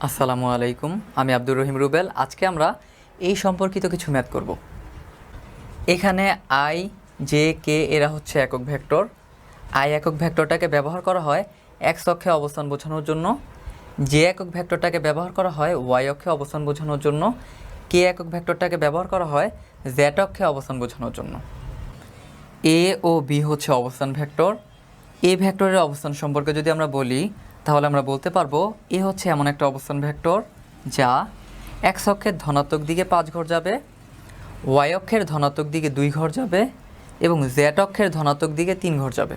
আসসালামু আলাইকুম, আমি আব্দুর রহিম রুবেল। আজকে আমরা এই সম্পর্কিত কিছু ম্যাথ করব। এখানে আই, জে, কে এরা হচ্ছে একক ভেক্টর। আই একক ভেক্টরটাকে ব্যবহার করা হয় এক্স অক্ষে অবস্থান বোঝানোর জন্য, জে একক ভেক্টরটাকে ব্যবহার করা হয় ওয়াই অক্ষে অবস্থান বোঝানোর জন্য, কে একক ভেক্টরটাকে ব্যবহার করা হয় জেড অক্ষে অবস্থান বোঝানোর জন্য। এ ও বি হচ্ছে অবস্থান ভেক্টর। এ ভেক্টরের অবস্থান সম্পর্কে যদি আমরা বলি, তাহলে আমরা বলতে পারবো এ হচ্ছে এমন একটা অবস্থান ভেক্টর যা এক্স অক্ষের ধনাত্মক দিকে 5 ঘর যাবে, ওয়াই অক্ষের ধনাত্মক দিকে 2 ঘর যাবে এবং জেড অক্ষের ধনাত্মক দিকে 3 ঘর যাবে।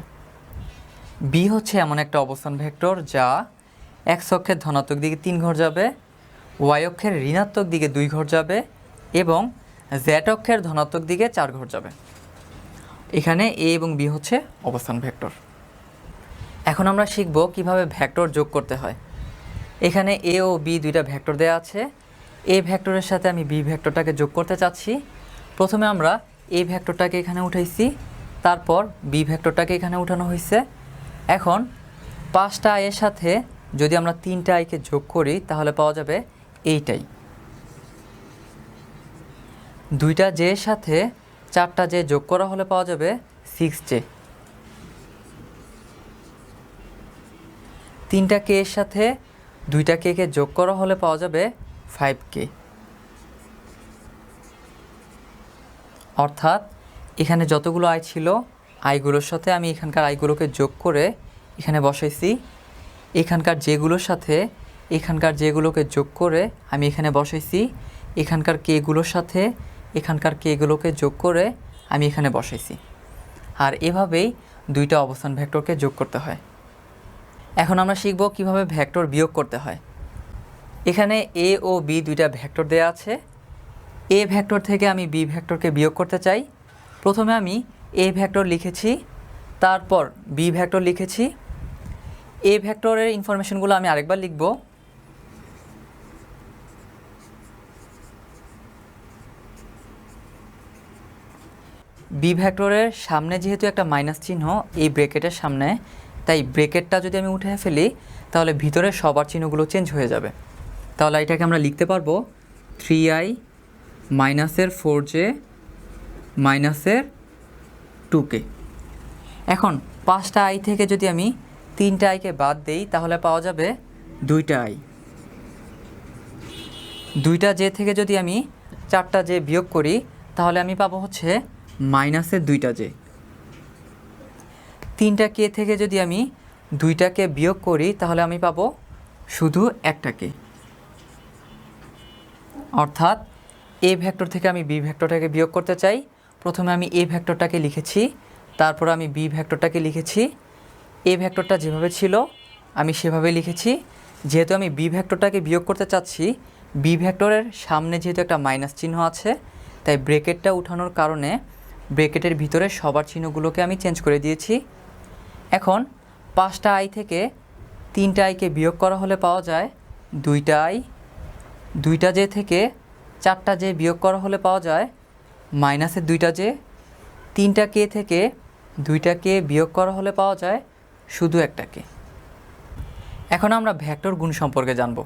বি হচ্ছে এমন একটা অবস্থান ভেক্টর যা এক্স অক্ষের ধনাত্মক দিকে 3 ঘর যাবে, ওয়াই অক্ষের ঋণাত্মক দিকে 2 ঘর যাবে এবং জেড অক্ষের ধনাত্মক দিকে 4 ঘর যাবে। এখানে এ এবং বি হচ্ছে অবস্থান ভেক্টর। এখন আমরা শিখব কিভাবে ভেক্টর যোগ করতে হয়। এখানে এ ও বি দুইটা ভেক্টর দেওয়া আছে। এ ভেক্টরের সাথে আমি বি ভেক্টরটাকে যোগ করতে চাচ্ছি। প্রথমে আমরা এ ভেক্টরটাকে এখানে উঠাইছি, তারপর বি ভেক্টরটাকে এখানে উঠানো হয়েছে। এখন 5টা আইয়ের সাথে যদি আমরা 3টা আইকে যোগ করি তাহলে পাওয়া যাবে এইটাই। 2টা জে এর সাথে 4টা জে যোগ করা হলে পাওয়া যাবে 6J। 3টা কে এর সাথে 2টা কে কে যোগ করা হলে পাওয়া যাবে 5K। অর্থাৎ এখানে যতগুলো আই ছিল আইগুলোর সাথে আমি এখানকার আইগুলোকে যোগ করে এখানে বসাইছি, এখানকার যেগুলোর সাথে এখানকার যেগুলোকে যোগ করে আমি এখানে বসাইছি, এখানকার কেগুলোর সাথে এখানকার কেগুলোকে যোগ করে আমি এখানে বসাইছি। আর এভাবেই দুইটা অবস্থান ভেক্টরকে যোগ করতে হয়। এখন আমরা শিখব কিভাবে ভেক্টর বিয়োগ করতে হয়। এখানে এ ও বি দুইটা ভেক্টর দেওয়া আছে। এ ভেক্টর থেকে আমি বি ভেক্টরকে বিয়োগ করতে চাই। প্রথমে আমি এ ভেক্টর লিখেছি, তারপর বি ভেক্টর লিখেছি। এ ভেক্টরের ইনফরমেশনগুলো আমি আরেকবার লিখব। বি ভেক্টরের সামনে যেহেতু একটা মাইনাস চিহ্ন এই ব্র্যাকেটের সামনে, তাই ব্র্যাকেটটা যদি আমি উঠে ফেলি তাহলে ভিতরে সবার চিহ্নগুলো চেঞ্জ হয়ে যাবে। তাহলে এটাকে আমরা লিখতে পারবো 3i মাইনাসের 4j মাইনাসের 2k। এখন 5টা আই থেকে যদি আমি 3টা আইকে বাদ দেই তাহলে পাওয়া যাবে 2টা আই। 2টা জে থেকে যদি আমি 4টা জে বিয়োগ করি তাহলে আমি পাবো হচ্ছে মাইনাসের 2টা জে। 3টা কে থেকে যদি আমি 2টাকে বিয়োগ করি তাহলে আমি পাবো শুধু একটাকে। অর্থাৎ এ ভেক্টর থেকে আমি বি ভেক্টরটাকে বিয়োগ করতে চাই। প্রথমে আমি এ ভেক্টরটাকে লিখেছি, তারপর আমি বি ভেক্টরটাকে লিখেছি। এ ভেক্টরটা যেভাবে ছিল আমি সেভাবে লিখেছি। যেহেতু আমি বি ভেক্টরটাকে বিয়োগ করতে চাচ্ছি, বি ভেক্টরের সামনে যেহেতু একটা মাইনাস চিহ্ন আছে, তাই ব্র্যাকেটটা উঠানোর কারণে ব্র্যাকেটের ভিতরে সবার চিহ্নগুলোকে আমি চেঞ্জ করে দিয়েছি। এখন 5টা আই থেকে 3টা আইকে বিয়োগ করা হলে পাওয়া যায় 2টা আই। 2টা জে থেকে 4টা জে বিয়োগ করা হলে পাওয়া যায় মাইনাসের 2টা জে। 3টা কে থেকে 2টা কে বিয়োগ করা হলে পাওয়া যায় শুধু একটাকে। এখন আমরা ভেক্টর গুণ সম্পর্কে জানব।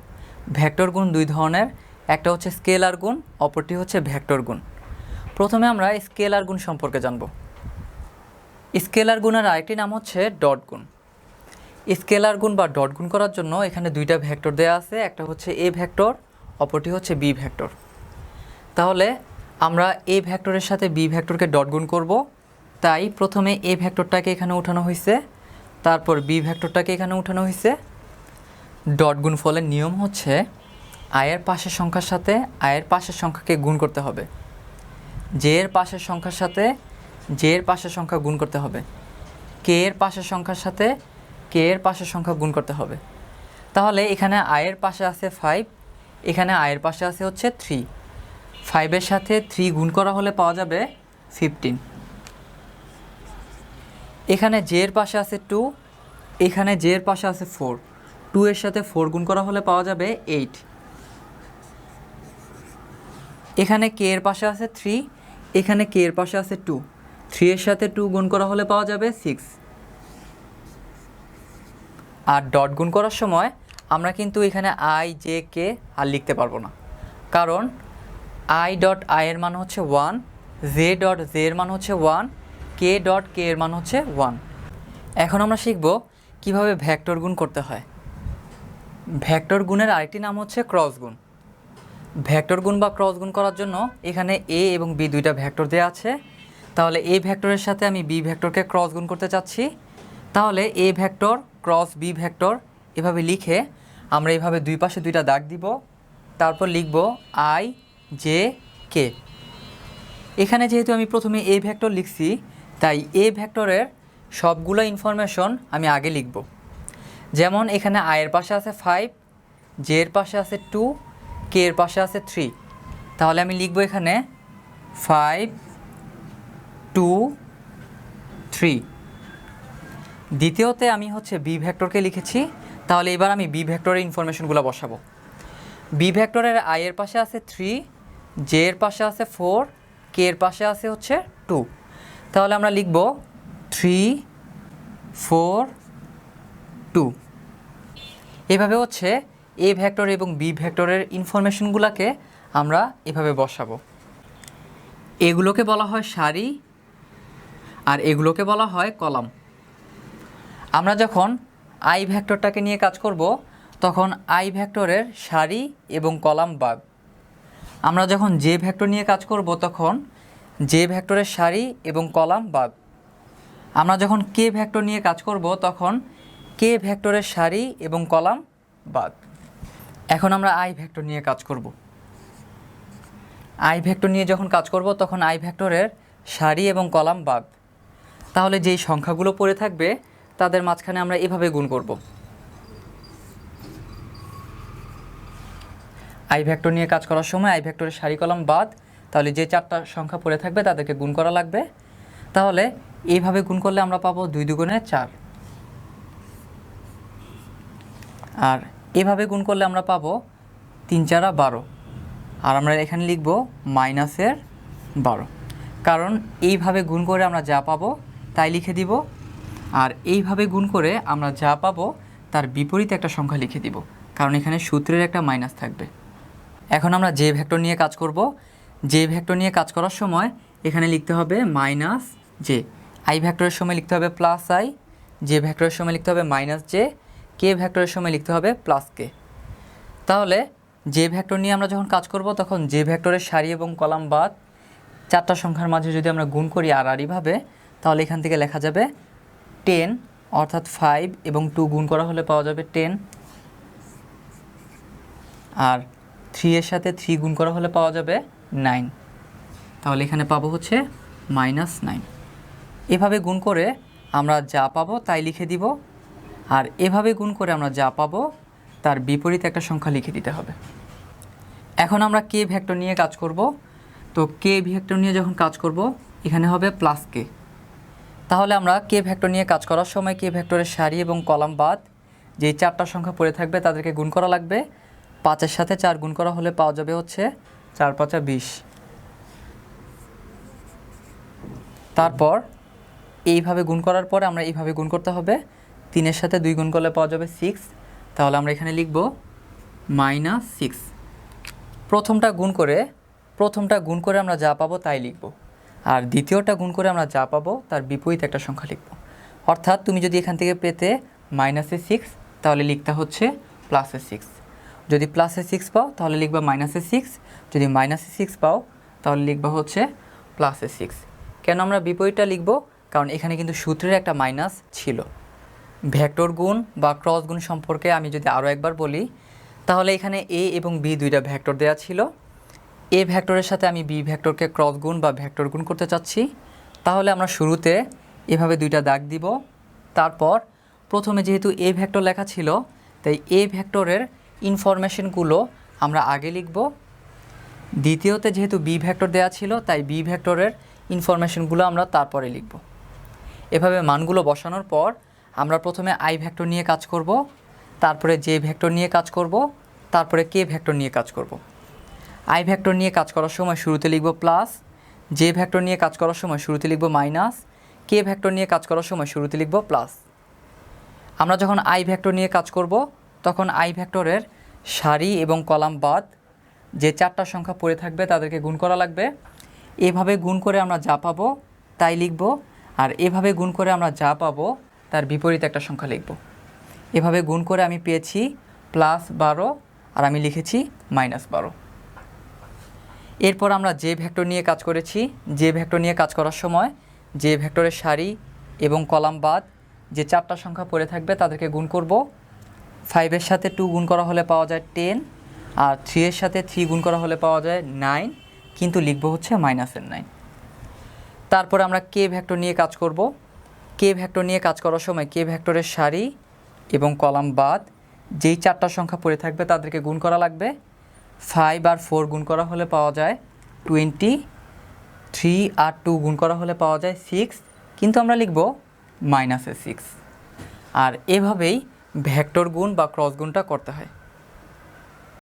ভেক্টর গুণ দুই ধরনের, একটা হচ্ছে স্কেলার গুণ, অপরটি হচ্ছে ভেক্টর গুণ। প্রথমে আমরা স্কেলার গুণ সম্পর্কে জানব। স্কেলার গুণের আরেকটি নাম হচ্ছে ডট গুণ। স্কেলার গুণ বা ডট গুণ করার জন্য এখানে দুইটা ভেক্টর দেওয়া আছে, একটা হচ্ছে এ ভেক্টর, অপরটি হচ্ছে বি ভেক্টর। তাহলে আমরা এ ভেক্টরের সাথে বি ভেক্টরকে ডট গুণ করব, তাই প্রথমে এ ভেক্টরটাকে এখানে উঠানো হয়েছে, তারপর বি ভেক্টরটাকে এখানে উঠানো হয়েছে। ডট গুণ ফলের নিয়ম হচ্ছে আয়ের পাশের সংখ্যার সাথে আয়ের পাশের সংখ্যাকে গুণ করতে হবে, জে এর পাশের সংখ্যার সাথে জে এর পাশের সংখ্যা গুণ করতে হবে, কে এর পাশের সংখ্যার সাথে কে এর পাশের সংখ্যা গুণ করতে হবে। তাহলে এখানে আয়ের পাশে আছে 5, এখানে আয়ের পাশে আছে হচ্ছে 3। 5-এর সাথে 3 গুণ করা হলে পাওয়া যাবে 15। এখানে জে এর পাশে আছে 2, এখানে জে এর পাশে আছে 4। 2 এর সাথে 4 গুণ করা হলে পাওয়া যাবে 8। এখানে কে এর পাশে আছে 3, এখানে কে এর পাশে আছে 2। 3 এর সাথে 2 গুণ করা হলে পাওয়া যাবে 6। আর ডট গুণ করার সময় আমরা কিন্তু এখানে আই জে কে আর লিখতে পারবো না, কারণ আই ডট আই এর মান হচ্ছে 1, জে ডট জে এর মান হচ্ছে 1, কে ডট কে এর মান হচ্ছে 1। এখন আমরা শিখব কিভাবে ভেক্টর গুণ করতে হয়। ভেক্টর গুণের আরেকটি নাম হচ্ছে ক্রস গুণ। ভেক্টর গুণ বা ক্রস গুণ করার জন্য এখানে এ এবং বি দুইটা ভেক্টর দেওয়া আছে, তাহলে এ ভেক্টরের সাথে আমি বি ভেক্টরকে ক্রস গুণ করতে চাচ্ছি। তাহলে A vector cross B vector এভাবে লিখে আমরা এভাবে দুই পাশে দুইটা দাগ দিব, তারপর লিখব আই জে কে। এখানে যেহেতু আমি প্রথমে এ ভেক্টর লিখছি, তাই এ ভেক্টরের সবগুলো ইনফরমেশন আমি আগে লিখব। যেমন এখানে আই এর পাশে আছে 5, জে এর পাশে আছে 2, কে এর পাশে আছে 3। তাহলে আমি লিখব এখানে 5 2 3। দ্বিতীয়তে আমি হচ্ছে বি ভেক্টরকে লিখেছি, তাহলে এবার আমি বি ভেক্টরের ইনফরমেশনগুলো বসাবো। বি ভেক্টরের আই এর পাশে আছে 3, জে এর পাশে আছে 4, কে এর পাশে আছে হচ্ছে 2। তাহলে আমরা লিখব 3 4 2। এভাবে হচ্ছে এ ভেক্টর এবং বি ভেক্টরের ইনফরমেশনগুলোকে আমরা এভাবে বসাবো। এগুলোকে বলা হয় সারি আর এগুলোকে বলা হয় কলাম। আমরা যখন আই ভেক্টরটাকে নিয়ে কাজ করব তখন আই ভেক্টরের সারি এবং কলাম বাদ। আমরা যখন জে ভেক্টর নিয়ে কাজ করব তখন জে ভেক্টরের সারি এবং কলাম বাদ। আমরা যখন কে ভেক্টর নিয়ে কাজ করব তখন কে ভেক্টরের সারি এবং কলাম বাদ। এখন আমরা আই ভেক্টর নিয়ে কাজ করব। আই ভেক্টর নিয়ে যখন কাজ করব তখন আই ভেক্টরের সারি এবং কলাম বাদ। তাহলে যেই সংখ্যাগুলো পড়ে থাকবে তাদের মাঝখানে আমরা এভাবে গুণ করব। আই ভেক্টর নিয়ে কাজ করার সময় আই ভেক্টরের সারি কলাম বাদ, তাহলে যে চারটা সংখ্যা পড়ে থাকবে তাদেরকে গুণ করা লাগবে। তাহলে এইভাবে গুণ করলে আমরা পাবো 2 দুগুণে 4, আর এভাবে গুণ করলে আমরা পাবো 3 4 12, আর আমরা এখানে লিখব মাইনাসের 12, কারণ এইভাবে গুণ করে আমরা যা পাবো তাই লিখে দিব, আর এইভাবে গুণ করে আমরা যা পাবো তার বিপরীতে একটা সংখ্যা লিখে দিব, কারণ এখানে সূত্রের একটা মাইনাস থাকবে। এখন আমরা যে ভেক্টর নিয়ে কাজ করব। যে ভেক্টর নিয়ে কাজ করার সময় এখানে লিখতে হবে মাইনাস জে, আই ভেক্টরের সময় লিখতে হবে প্লাস আই, জে ভেক্টরের সময় লিখতে হবে মাইনাস জে, কে ভেক্টরের সময় লিখতে হবে প্লাস কে। তাহলে যে ভেক্টর নিয়ে আমরা যখন কাজ করব তখন যে ভেক্টরের সারি এবং কলাম বাদ, চারটা সংখ্যার মাঝে যদি আমরা গুণ করি আড়াআড়িভাবে, তাহলে এখান থেকে লেখা যাবে 10, অর্থাৎ 5 এবং 2 গুণ করা হলে পাওয়া যাবে 10, আর 3 এর সাথে 3 গুণ করা হলে পাওয়া যাবে 9। তাহলে এখানে পাবো হচ্ছে -9। এভাবে গুণ করে আমরা যা পাবো তাই লিখে দিব, আর এভাবে গুণ করে আমরা যা পাবো তার বিপরীতে একটা সংখ্যা লিখে দিতে হবে। এখন আমরা কে ভেক্টর নিয়ে কাজ করব। তো কে ভেক্টর নিয়ে যখন কাজ করব এখানে হবে প্লাস কে। তাহলে আমরা কে ভেক্টর নিয়ে কাজ করার সময় কে ভেক্টরের সারি এবং কলাম বাদ যেই চারটা সংখ্যা পড়ে থাকবে তাদেরকে গুণ করা লাগবে। 5 এর সাথে 4 গুণ করা হলে পাওয়া যাবে হচ্ছে 4 5 20। তারপর এইভাবে গুণ করার পরে আমরা এইভাবে গুণ করতে হবে। 3 এর সাথে 2 গুণ করলে পাওয়া যাবে 6। তাহলে আমরা এখানে লিখব -6। প্রথমটা গুণ করে আমরা যা পাবো তাই লিখব, আর দ্বিতীয়টা গুণ করে আমরা যা পাবো তার বিপরীত একটা সংখ্যা লিখব। অর্থাৎ তুমি যদি এখান থেকে পেতে -6 তাহলে লিখতে হচ্ছে +6। যদি +6 পাও তাহলে লিখবা -6, যদি -6 পাও তাহলে লিখবা হচ্ছে +6। কেন আমরা বিপরীতটা লিখব? কারণ এখানে কিন্তু সূত্রের একটা মাইনাস ছিল। ভেক্টর গুণ বা ক্রস গুণ সম্পর্কে আমি যদি আরও একবার বলি, তাহলে এখানে এ এবং বি দুইটা ভেক্টর দেওয়া ছিল। এ ভেক্টরের সাথে আমি বি ভেক্টরকে ক্রস গুণ বা ভেক্টর গুণ করতে চাচ্ছি। তাহলে আমরা শুরুতে এভাবে দুইটা দাগ দিব। তারপর প্রথমে যেহেতু এ ভেক্টর লেখা ছিল, তাই এ ভেক্টরের ইনফরমেশনগুলো আমরা আগে লিখব। দ্বিতীয়তে যেহেতু বি ভেক্টর দেওয়া ছিল, তাই বি ভেক্টরের ইনফরমেশনগুলো আমরা তারপরে লিখব। এভাবে মানগুলো বসানোর পর আমরা প্রথমে আই ভেক্টর নিয়ে কাজ করব, তারপরে জে ভেক্টর নিয়ে কাজ করব, তারপরে কে ভেক্টর নিয়ে কাজ করব। আই ভেক্টর নিয়ে কাজ করার সময় শুরুতে লিখব প্লাস, জে ভেক্টর নিয়ে কাজ করার সময় শুরুতে লিখব মাইনাস, কে ভেক্টর নিয়ে কাজ করার সময় শুরুতে লিখব প্লাস। আমরা যখন আই ভেক্টর নিয়ে কাজ করব তখন আই ভেক্টরের সারি এবং কলাম বাদ যে 4টা সংখ্যা পড়ে থাকবে তাদেরকে গুণ করা লাগবে। এভাবে গুণ করে আমরা যা পাবো তাই লিখব, আর এভাবে গুণ করে আমরা যা পাবো তার বিপরীত একটা সংখ্যা লিখব। এভাবে গুণ করে আমি পেয়েছি +12 আর আমি লিখেছি -12। এরপর আমরা যে ভেক্টর নিয়ে কাজ করেছি, যে ভেক্টর নিয়ে কাজ করার সময় যে ভেক্টরের সারি এবং কলাম বাদ যে 4টা সংখ্যা পড়ে থাকবে তাদেরকে গুণ করব। 5 এর সাথে 2 গুণ করা হলে পাওয়া যায় 10, আর 3 এর সাথে 3 গুণ করা হলে পাওয়া যায় 9, কিন্তু লিখব হচ্ছে -9। তারপরে আমরা কে ভেক্টর নিয়ে কাজ করব। কে ভেক্টর নিয়ে কাজ করার সময় কে ভেক্টরের সারি এবং কলাম বাদ যেই 4টা সংখ্যা পড়ে থাকবে তাদেরকে গুণ করা লাগবে। 5 আর 4 গুণ করা হলে পাওয়া যায় 20, 3 আর 2 গুণ করা হলে পাওয়া যায় 6, কিন্তু আমরা লিখব -6। আর এভাবেই ভেক্টর গুণ বা ক্রস গুণটা করতে হয়।